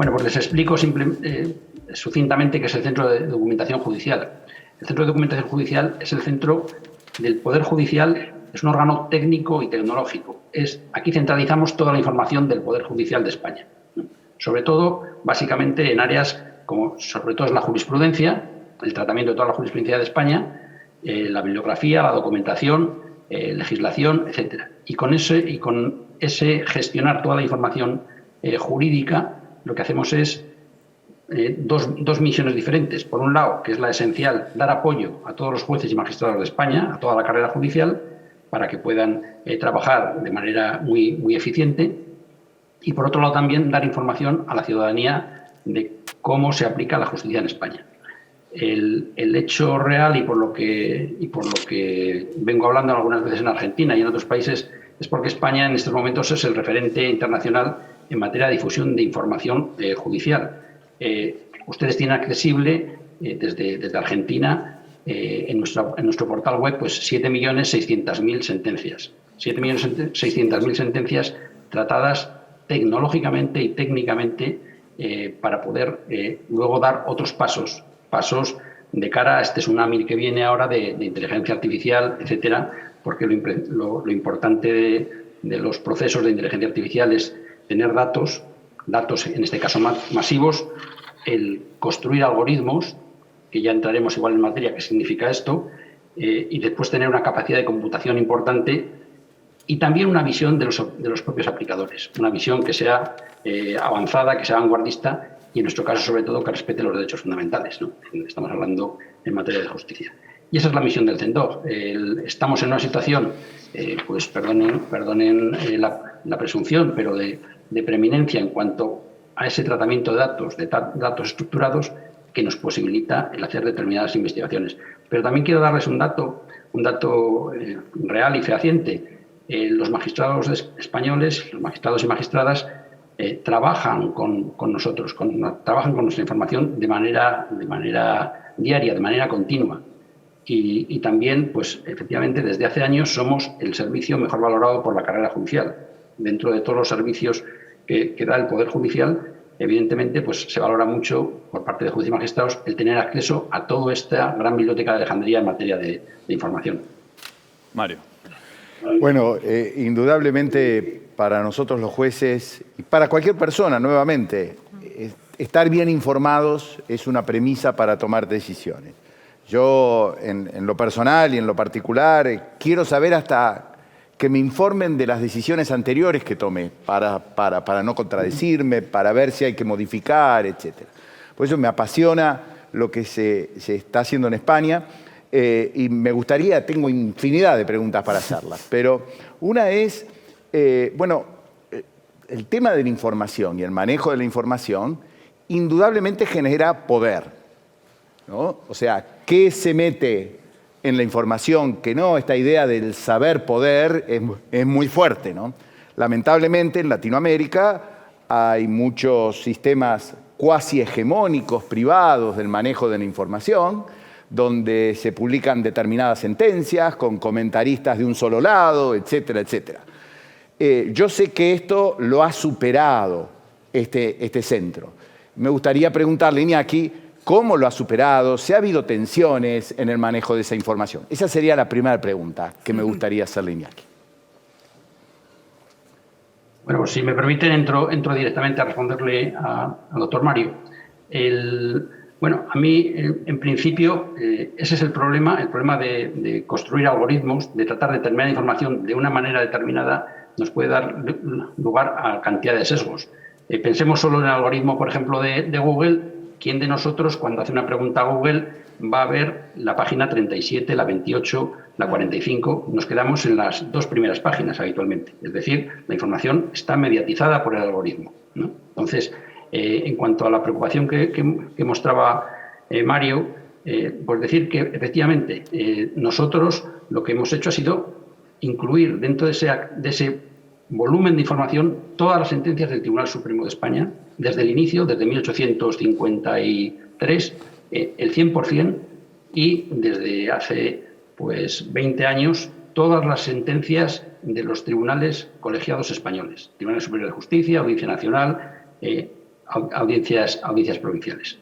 Bueno, pues les explico sucintamente qué es el Centro de Documentación Judicial. El Centro de Documentación Judicial es el centro del Poder Judicial, es un órgano técnico y tecnológico. Aquí centralizamos toda la información del Poder Judicial de España. Sobre todo, básicamente, en áreas como, sobre todo, es la jurisprudencia, el tratamiento de toda la jurisprudencia de España, la bibliografía, la documentación, legislación, etcétera. Y con ese gestionar toda la información jurídica, lo que hacemos es dos misiones diferentes. Por un lado, que es la esencial, dar apoyo a todos los jueces y magistrados de España, a toda la carrera judicial, para que puedan trabajar de manera muy, muy eficiente. Y por otro lado también dar información a la ciudadanía de cómo se aplica la justicia en España. El hecho real y por lo que vengo hablando algunas veces en Argentina y en otros países es porque España en estos momentos es el referente internacional en materia de difusión de información judicial. Ustedes tienen accesible desde Argentina en nuestro portal web pues 7.600.000 sentencias. 7.600.000 sentencias tratadas tecnológicamente y técnicamente para poder luego dar otros pasos de cara a este tsunami que viene ahora de inteligencia artificial, etcétera, porque lo importante de los procesos de inteligencia artificial es tener datos en este caso masivos, el construir algoritmos, que ya entraremos igual en materia qué significa esto, y después tener una capacidad de computación importante y también una visión de los propios aplicadores, una visión que sea avanzada, que sea vanguardista y en nuestro caso sobre todo que respete los derechos fundamentales, ¿no? Estamos hablando en materia de justicia. Y esa es la misión del CENDOC. Estamos en una situación, pues perdonen la presunción, pero de preeminencia en cuanto a ese tratamiento de datos estructurados que nos posibilita el hacer determinadas investigaciones. Pero también quiero darles un dato real y fehaciente. Los magistrados españoles, los magistrados y magistradas, trabajan con nosotros, trabajan con nuestra información de manera diaria, de manera continua. Y también, pues efectivamente, desde hace años somos el servicio mejor valorado por la carrera judicial. Dentro de todos los servicios que da el Poder Judicial, evidentemente, pues se valora mucho por parte de jueces y magistrados el tener acceso a toda esta gran biblioteca de Alejandría en materia de información. Mario. Bueno, indudablemente para nosotros los jueces y para cualquier persona, nuevamente, estar bien informados es una premisa para tomar decisiones. Yo, en lo personal y en lo particular, quiero saber hasta que me informen de las decisiones anteriores que tomé para no contradecirme, para ver si hay que modificar, etc. Por eso me apasiona lo que se está haciendo en España. Y me gustaría, tengo infinidad de preguntas para hacerlas, pero una es, el tema de la información y el manejo de la información indudablemente genera poder, ¿no? O sea, ¿qué se mete en la información? Que no, esta idea del saber poder es muy fuerte, ¿no? Lamentablemente en Latinoamérica hay muchos sistemas cuasi hegemónicos privados del manejo de la información, donde se publican determinadas sentencias con comentaristas de un solo lado, etcétera, etcétera. Yo sé que esto lo ha superado este centro. Me gustaría preguntarle, Iñaki, ¿cómo lo ha superado? ¿Si ha habido tensiones en el manejo de esa información? Esa sería la primera pregunta que me gustaría hacerle, Iñaki. Bueno, pues si me permiten, entro directamente a responderle al doctor Mario. Bueno, a mí, en principio, ese es el problema de construir algoritmos, de tratar de determinar información de una manera determinada, nos puede dar lugar a cantidad de sesgos. Pensemos solo en el algoritmo, por ejemplo, de Google. ¿Quién de nosotros, cuando hace una pregunta a Google, va a ver la página 37, la 28, la 45? Nos quedamos en las dos primeras páginas habitualmente. Es decir, la información está mediatizada por el algoritmo, ¿no? Entonces, en cuanto a la preocupación que mostraba Mario, pues decir que efectivamente nosotros lo que hemos hecho ha sido incluir dentro de ese volumen de información todas las sentencias del Tribunal Supremo de España, desde el inicio, desde 1853, el 100%, y desde hace pues 20 años todas las sentencias de los tribunales colegiados españoles, Tribunal Superior de Justicia, Audiencia Nacional, audiencias provinciales.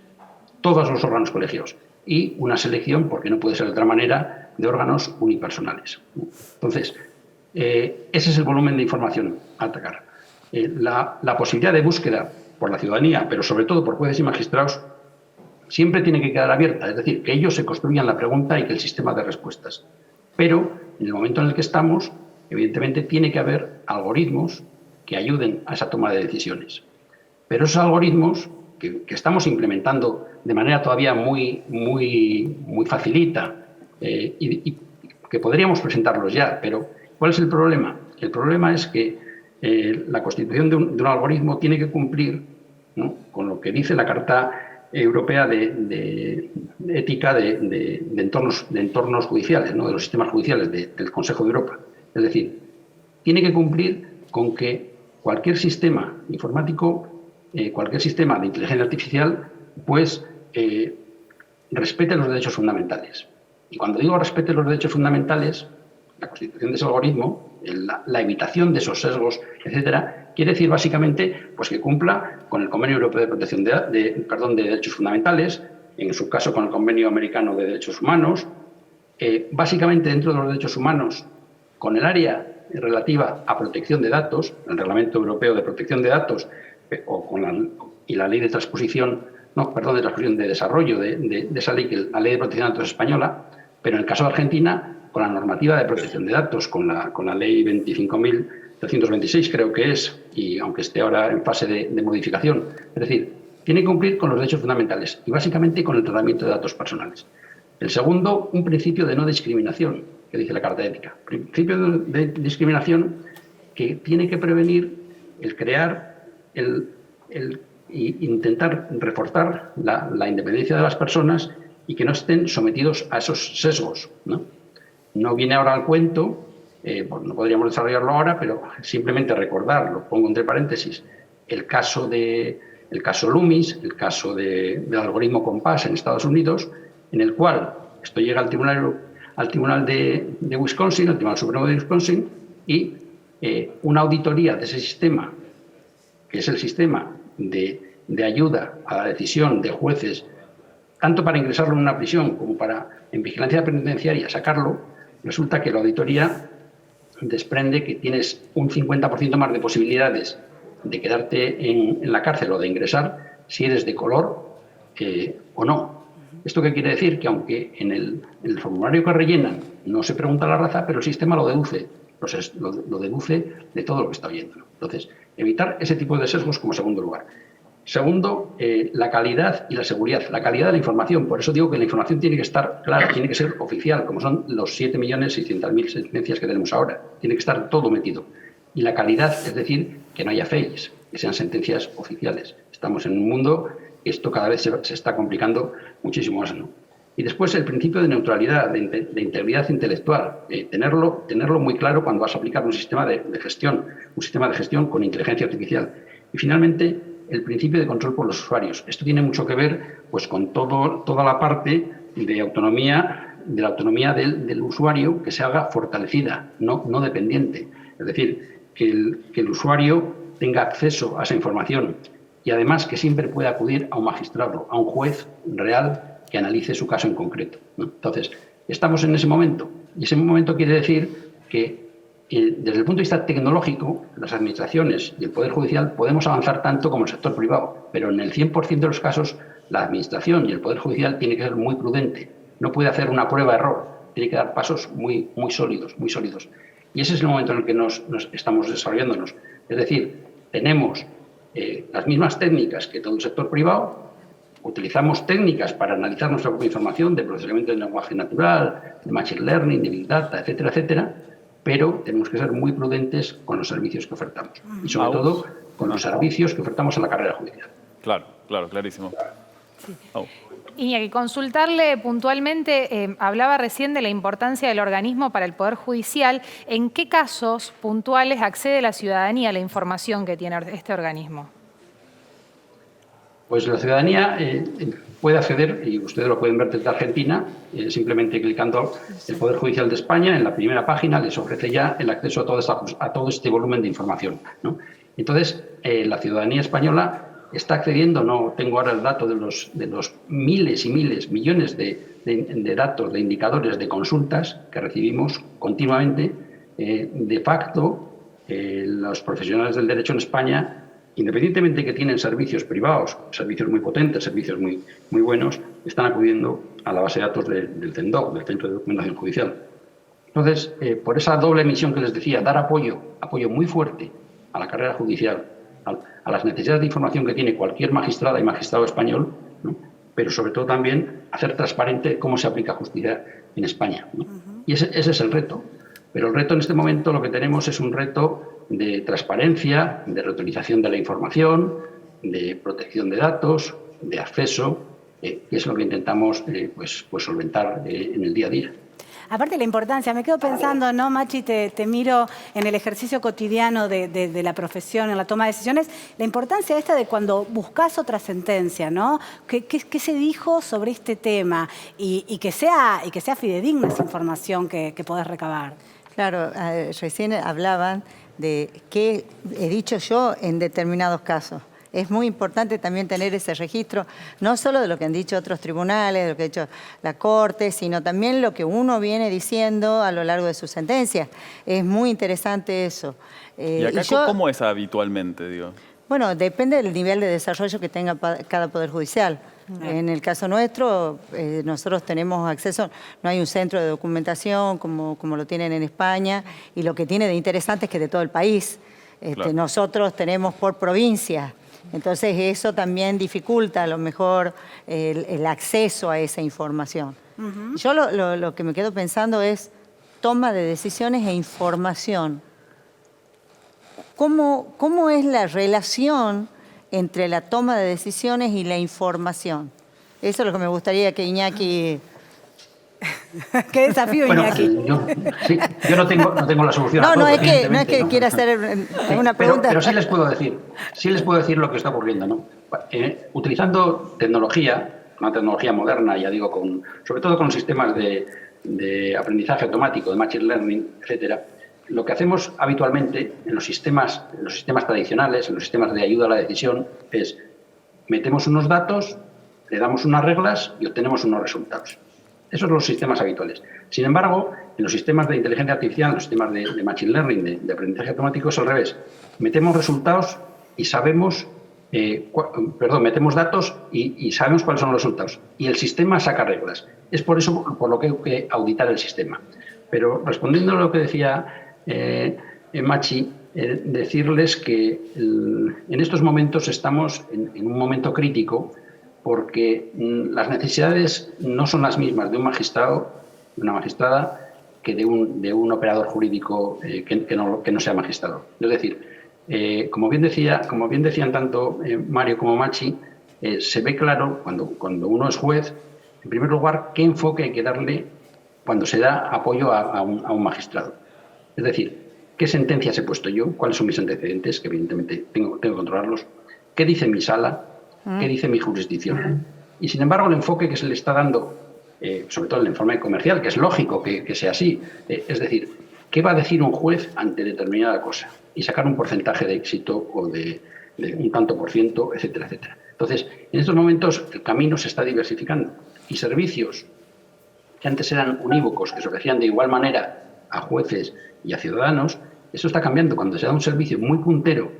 Todos los órganos colegiados. Y una selección, porque no puede ser de otra manera, de órganos unipersonales. Entonces, ese es el volumen de información a atacar. La posibilidad de búsqueda por la ciudadanía, pero sobre todo por jueces y magistrados, siempre tiene que quedar abierta. Es decir, que ellos se construyan la pregunta y que el sistema de respuestas. Pero, en el momento en el que estamos, evidentemente tiene que haber algoritmos que ayuden a esa toma de decisiones. Pero esos algoritmos que estamos implementando de manera todavía muy facilita y que podríamos presentarlos ya, pero ¿cuál es el problema? El problema es que la constitución de un algoritmo tiene que cumplir, ¿no?, con lo que dice la Carta Europea de Ética de entornos judiciales, ¿no?, de los sistemas judiciales del Consejo de Europa. Es decir, tiene que cumplir con que cualquier sistema informático, cualquier sistema de inteligencia artificial, pues respete los derechos fundamentales. Y cuando digo respete los derechos fundamentales, la constitución de ese algoritmo, la evitación de esos sesgos, etcétera, quiere decir básicamente pues que cumpla con el Convenio Europeo de Protección de Derechos Fundamentales, en su caso con el Convenio Americano de Derechos Humanos, básicamente dentro de los derechos humanos, con el área relativa a protección de datos, el Reglamento Europeo de Protección de Datos y la ley de transposición, de desarrollo de esa ley, la Ley de Protección de Datos española, pero en el caso de Argentina, con la normativa de protección de datos, con la ley 25.326 creo que es, y aunque esté ahora en fase de modificación. Es decir, tiene que cumplir con los derechos fundamentales y básicamente con el tratamiento de datos personales. El segundo, un principio de no discriminación, que dice la Carta Ética. Principio de discriminación que tiene que prevenir el crear, intentar reforzar la independencia de las personas y que no estén sometidos a esos sesgos, ¿no? No viene ahora al cuento, pues no podríamos desarrollarlo ahora, pero simplemente recordar, lo pongo entre paréntesis, el caso Loomis, el caso del algoritmo Compass en Estados Unidos, en el cual esto llega al Tribunal de Wisconsin, al Tribunal Supremo de Wisconsin, y una auditoría de ese sistema, que es el sistema de ayuda a la decisión de jueces, tanto para ingresarlo en una prisión como en vigilancia penitenciaria sacarlo, resulta que la auditoría desprende que tienes un 50% más de posibilidades de quedarte en la cárcel o de ingresar si eres de color o no. ¿Esto qué quiere decir? Que aunque en el formulario que rellenan no se pregunta la raza, pero el sistema lo deduce. Lo deduce de todo lo que está oyendo. Entonces, evitar ese tipo de sesgos como segundo lugar. Segundo, la calidad y la seguridad. La calidad de la información. Por eso digo que la información tiene que estar clara, tiene que ser oficial, como son los 7.600.000 sentencias que tenemos ahora. Tiene que estar todo metido. Y la calidad, es decir, que no haya fakes, que sean sentencias oficiales. Estamos en un mundo que esto cada vez se está complicando muchísimo más, ¿no? Y después el principio de neutralidad, de integridad intelectual. Tenerlo muy claro cuando vas a aplicar un sistema de gestión con inteligencia artificial. Y finalmente, el principio de control por los usuarios. Esto tiene mucho que ver pues, con toda la parte de la autonomía del usuario que se haga fortalecida, no dependiente. Es decir, que el usuario tenga acceso a esa información y además que siempre pueda acudir a un magistrado, a un juez real que analice su caso en concreto, ¿no? Entonces, estamos en ese momento y ese momento quiere decir que desde el punto de vista tecnológico, las administraciones y el Poder Judicial podemos avanzar tanto como el sector privado, pero en el 100% de los casos la Administración y el Poder Judicial tiene que ser muy prudente. No puede hacer una prueba-error, tiene que dar pasos muy sólidos, muy sólidos. Y ese es el momento en el que nos estamos desarrollándonos. Es decir, tenemos las mismas técnicas que todo el sector privado, utilizamos técnicas para analizar nuestra propia información de procesamiento del lenguaje natural, de machine learning, de big data, etcétera, etcétera, pero tenemos que ser muy prudentes con los servicios que ofertamos y sobre todo con los servicios que ofertamos en la carrera judicial. Claro, clarísimo. Sí. Iñaki, consultarle puntualmente, hablaba recién de la importancia del organismo para el Poder Judicial. ¿En qué casos puntuales accede la ciudadanía a la información que tiene este organismo? Pues la ciudadanía puede acceder, y ustedes lo pueden ver desde Argentina, simplemente clicando el Poder Judicial de España, en la primera página les ofrece ya el acceso a todo este volumen de información, ¿no? Entonces, la ciudadanía española está accediendo, no tengo ahora el dato de los miles y miles, millones de datos, de indicadores, de consultas que recibimos continuamente. De facto, los profesionales del derecho en España, independientemente de que tienen servicios privados, servicios muy potentes, servicios muy buenos, están acudiendo a la base de datos del CENDOC, del Centro de Documentación Judicial. Entonces, por esa doble misión que les decía, dar apoyo muy fuerte a la carrera judicial, a las necesidades de información que tiene cualquier magistrada y magistrado español, ¿no? Pero sobre todo también hacer transparente cómo se aplica justicia en España, ¿no? Y ese es el reto. Pero el reto en este momento lo que tenemos es un reto de transparencia, de reutilización de la información, de protección de datos, de acceso, que es lo que intentamos pues solventar en el día a día. Aparte de la importancia, me quedo pensando, ¿no, Machi? Te miro en el ejercicio cotidiano de la profesión, en la toma de decisiones, la importancia esta de cuando buscas otra sentencia, ¿no? ¿Qué se dijo sobre este tema? Y que sea fidedigna esa información que podés recabar. Claro, recién hablaban de qué he dicho yo en determinados casos. Es muy importante también tener ese registro, no solo de lo que han dicho otros tribunales, de lo que ha dicho la Corte, sino también lo que uno viene diciendo a lo largo de sus sentencias. Es muy interesante eso. ¿Y acá cómo es habitualmente, digo? Bueno, depende del nivel de desarrollo que tenga cada Poder Judicial. En el caso nuestro, nosotros tenemos acceso, no hay un centro de documentación como lo tienen en España, y lo que tiene de interesante es que de todo el país. Claro. Nosotros tenemos por provincia. Entonces eso también dificulta a lo mejor el acceso a esa información. Yo lo que me quedo pensando es toma de decisiones e información. ¿Cómo es la relación entre la toma de decisiones y la información? Eso es lo que me gustaría que Iñaki... Qué desafío, Bueno, Iñaki. yo no tengo la solución. No, a todo, no es que evidentemente, ¿no? quiera hacer una pregunta. Pero sí les puedo decir lo que está ocurriendo, ¿no? Utilizando tecnología, una tecnología moderna, ya digo, sobre todo con los sistemas de aprendizaje automático, de machine learning, etcétera. Lo que hacemos habitualmente en los sistemas tradicionales, en los sistemas de ayuda a la decisión, es metemos unos datos, le damos unas reglas y obtenemos unos resultados. Esos son los sistemas habituales. Sin embargo, en los sistemas de inteligencia artificial, en los sistemas de machine learning, de aprendizaje automático, es al revés. Metemos resultados y sabemos, metemos datos y sabemos cuáles son los resultados. Y el sistema saca reglas. Es por eso por lo que hay que auditar el sistema. Pero respondiendo a lo que decía Machi, decirles que en estos momentos estamos en un momento crítico, porque las necesidades no son las mismas de un magistrado, de una magistrada, que de un operador jurídico que no sea magistrado. Es decir, como bien decían tanto Mario como Machi, se ve claro cuando uno es juez, en primer lugar, qué enfoque hay que darle cuando se da apoyo a un magistrado. Es decir, qué sentencias he puesto yo, cuáles son mis antecedentes, que evidentemente tengo que controlarlos, qué dice mi sala, qué dice mi jurisdicción. Y sin embargo, el enfoque que se le está dando, sobre todo el informe comercial, que es lógico que sea así, es decir, qué va a decir un juez ante determinada cosa y sacar un porcentaje de éxito o de un tanto por ciento, etcétera, etcétera. Entonces, en estos momentos el camino se está diversificando y servicios que antes eran unívocos, que se ofrecían de igual manera a jueces y a ciudadanos, eso está cambiando. Cuando se da un servicio muy puntero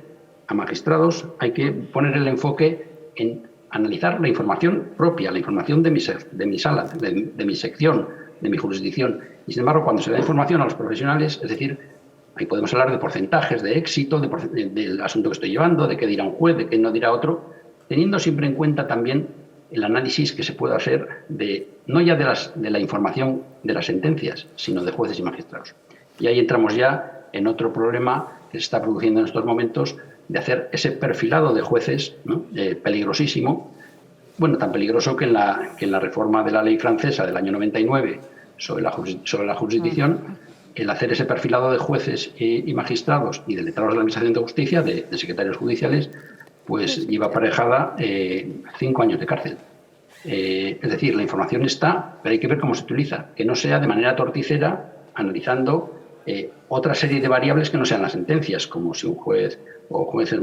a magistrados, hay que poner el enfoque en analizar la información propia, la información de mi sala, de mi sección, de mi jurisdicción. Y sin embargo, cuando se da información a los profesionales, es decir, ahí podemos hablar de porcentajes de éxito, del asunto que estoy llevando, de qué dirá un juez, de qué no dirá otro, teniendo siempre en cuenta también el análisis que se puede hacer no ya de la información de las sentencias, sino de jueces y magistrados. Y ahí entramos ya en otro problema que se está produciendo en estos momentos, de hacer ese perfilado de jueces, ¿no? Peligrosísimo, bueno, tan peligroso que en la reforma de la ley francesa del año 99 sobre la jurisdicción, el hacer ese perfilado de jueces y magistrados y de letrados de la Administración de Justicia, de secretarios judiciales, pues lleva aparejada 5 años de cárcel. Es decir, la información está, pero hay que ver cómo se utiliza, que no sea de manera torticera, analizando otra serie de variables que no sean las sentencias, como si un juez o juez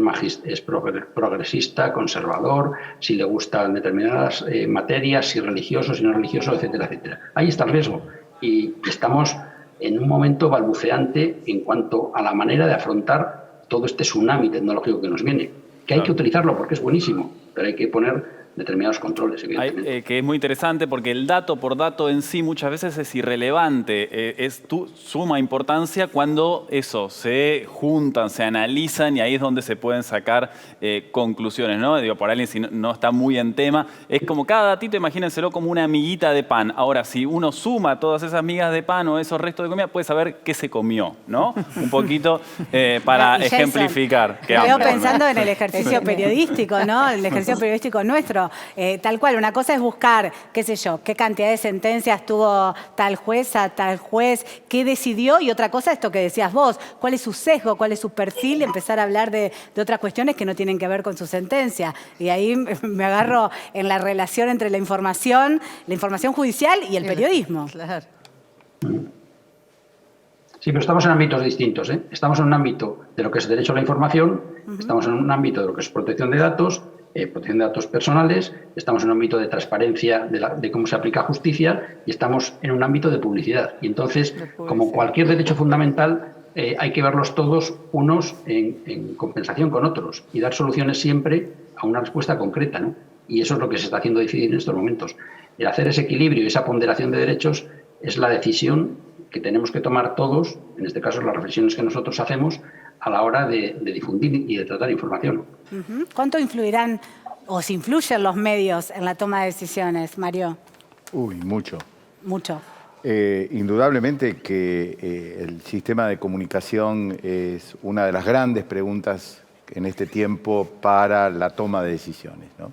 es progresista, conservador, si le gustan determinadas materias, si religioso, si no religioso, etcétera, etcétera. Ahí está el riesgo y estamos en un momento balbuceante en cuanto a la manera de afrontar todo este tsunami tecnológico que nos viene, que hay que utilizarlo porque es buenísimo, pero hay que poner determinados controles, evidentemente. Que es muy interesante porque el dato por dato en sí muchas veces es irrelevante, suma importancia cuando se juntan, se analizan y ahí es donde se pueden sacar conclusiones, ¿no? Digo, por alguien si no está muy en tema, es como cada datito, imagínenselo como una miguita de pan. Ahora, si uno suma todas esas migas de pan o esos restos de comida, puede saber qué se comió, ¿no? Un poquito para ejemplificar. Veo pensando en el ejercicio periodístico, ¿no? El ejercicio periodístico nuestro. Tal cual, una cosa es buscar, qué sé yo, qué cantidad de sentencias tuvo tal jueza, tal juez, qué decidió, y otra cosa esto que decías vos, cuál es su sesgo, cuál es su perfil, y empezar a hablar de otras cuestiones que no tienen que ver con su sentencia. Y ahí me agarro en la relación entre la información judicial y el periodismo. Claro. Sí, pero estamos en ámbitos distintos, ¿eh? Estamos en un ámbito de lo que es derecho a la información, estamos en un ámbito de lo que es protección de datos personales, estamos en un ámbito de transparencia de cómo se aplica justicia y estamos en un ámbito de publicidad. Y entonces, como cualquier derecho fundamental, hay que verlos todos unos en compensación con otros y dar soluciones siempre a una respuesta concreta, ¿no? Y eso es lo que se está haciendo difícil en estos momentos. El hacer ese equilibrio y esa ponderación de derechos es la decisión que tenemos que tomar todos, en este caso las reflexiones que nosotros hacemos, a la hora de difundir y de tratar información. ¿Cuánto influirán o se influyen los medios en la toma de decisiones, Mario? Uy, mucho. Mucho. Indudablemente que el sistema de comunicación es una de las grandes preguntas en este tiempo para la toma de decisiones, ¿no?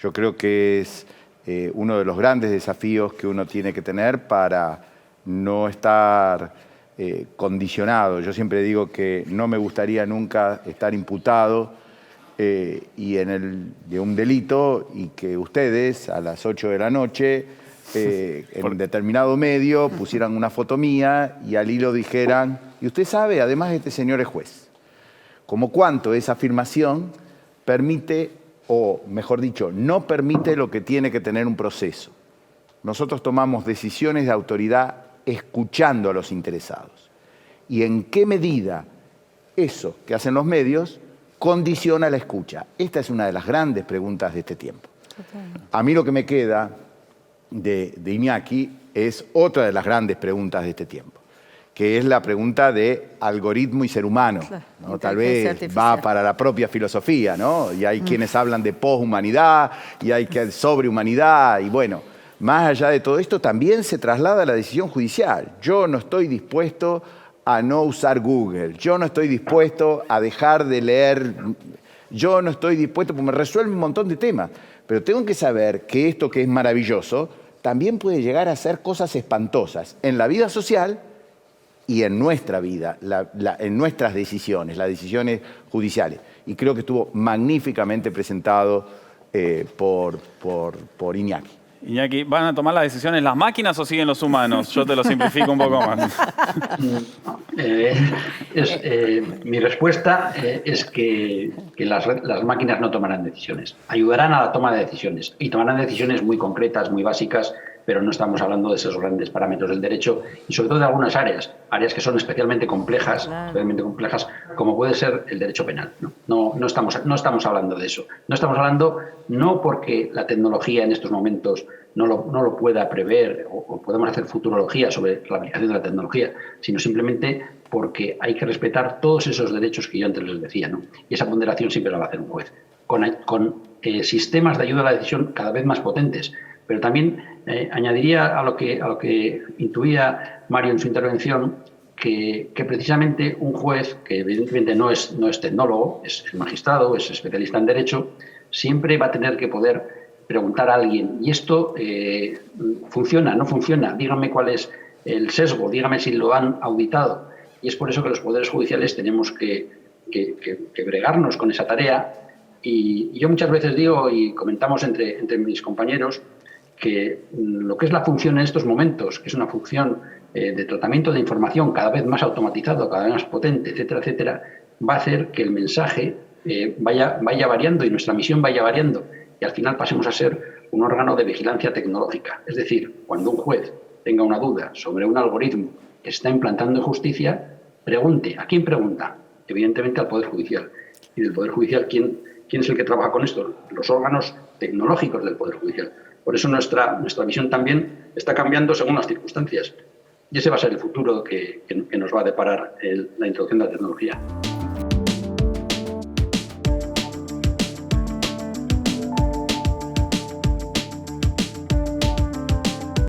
Yo creo que es uno de los grandes desafíos que uno tiene que tener para no estar condicionado. Yo siempre digo que no me gustaría nunca estar imputado de un delito y que ustedes a las 8 de la noche en determinado medio pusieran una foto mía y al hilo dijeran, y usted sabe, además este señor es juez. Como cuánto esa afirmación permite, o mejor dicho, no permite lo que tiene que tener un proceso. Nosotros tomamos decisiones de autoridad escuchando a los interesados. ¿Y en qué medida eso que hacen los medios condiciona la escucha? Esta es una de las grandes preguntas de este tiempo. A mí lo que me queda de Iñaki es otra de las grandes preguntas de este tiempo, que es la pregunta de algoritmo y ser humano, ¿no? Tal vez va para la propia filosofía, ¿no? Y hay quienes hablan de poshumanidad y hay que sobrehumanidad y bueno, más allá de todo esto, también se traslada a la decisión judicial. Yo no estoy dispuesto a no usar Google. Yo no estoy dispuesto a dejar de leer. Yo no estoy dispuesto, porque me resuelve un montón de temas. Pero tengo que saber que esto que es maravilloso también puede llegar a ser cosas espantosas en la vida social y en nuestra vida, en nuestras decisiones, las decisiones judiciales. Y creo que estuvo magníficamente presentado por Iñaki. Iñaki, ¿van a tomar las decisiones las máquinas o siguen los humanos? Yo te lo simplifico un poco más. Mi respuesta es que las máquinas no tomarán decisiones. Ayudarán a la toma de decisiones y tomarán decisiones muy concretas, muy básicas, pero no estamos hablando de esos grandes parámetros del derecho y sobre todo de algunas áreas que son especialmente complejas, como puede ser el derecho penal. No estamos hablando de eso. No estamos hablando, no porque la tecnología en estos momentos no lo pueda prever o podemos hacer futurología sobre la aplicación de la tecnología, sino simplemente porque hay que respetar todos esos derechos que yo antes les decía, ¿no? Y esa ponderación siempre la va a hacer un juez. Con sistemas de ayuda a la decisión cada vez más potentes. Pero también añadiría a lo que intuía Mario en su intervención, que precisamente un juez, que evidentemente no es tecnólogo, es magistrado, es especialista en derecho, siempre va a tener que poder preguntar a alguien, ¿y esto funciona, no funciona? Dígame cuál es el sesgo, dígame si lo han auditado. Y es por eso que los poderes judiciales tenemos que bregarnos con esa tarea. Y yo muchas veces digo, y comentamos entre mis compañeros, que lo que es la función en estos momentos, que es una función de tratamiento de información cada vez más automatizado, cada vez más potente, etcétera, etcétera, va a hacer que el mensaje vaya variando y nuestra misión vaya variando y al final pasemos a ser un órgano de vigilancia tecnológica. Es decir, cuando un juez tenga una duda sobre un algoritmo que se está implantando en justicia, pregunte. ¿A quién pregunta? Evidentemente al Poder Judicial. Y del Poder Judicial, ¿quién es el que trabaja con esto? Los órganos tecnológicos del Poder Judicial. Por eso nuestra visión también está cambiando según las circunstancias. Y ese va a ser el futuro que nos va a deparar la introducción de la tecnología.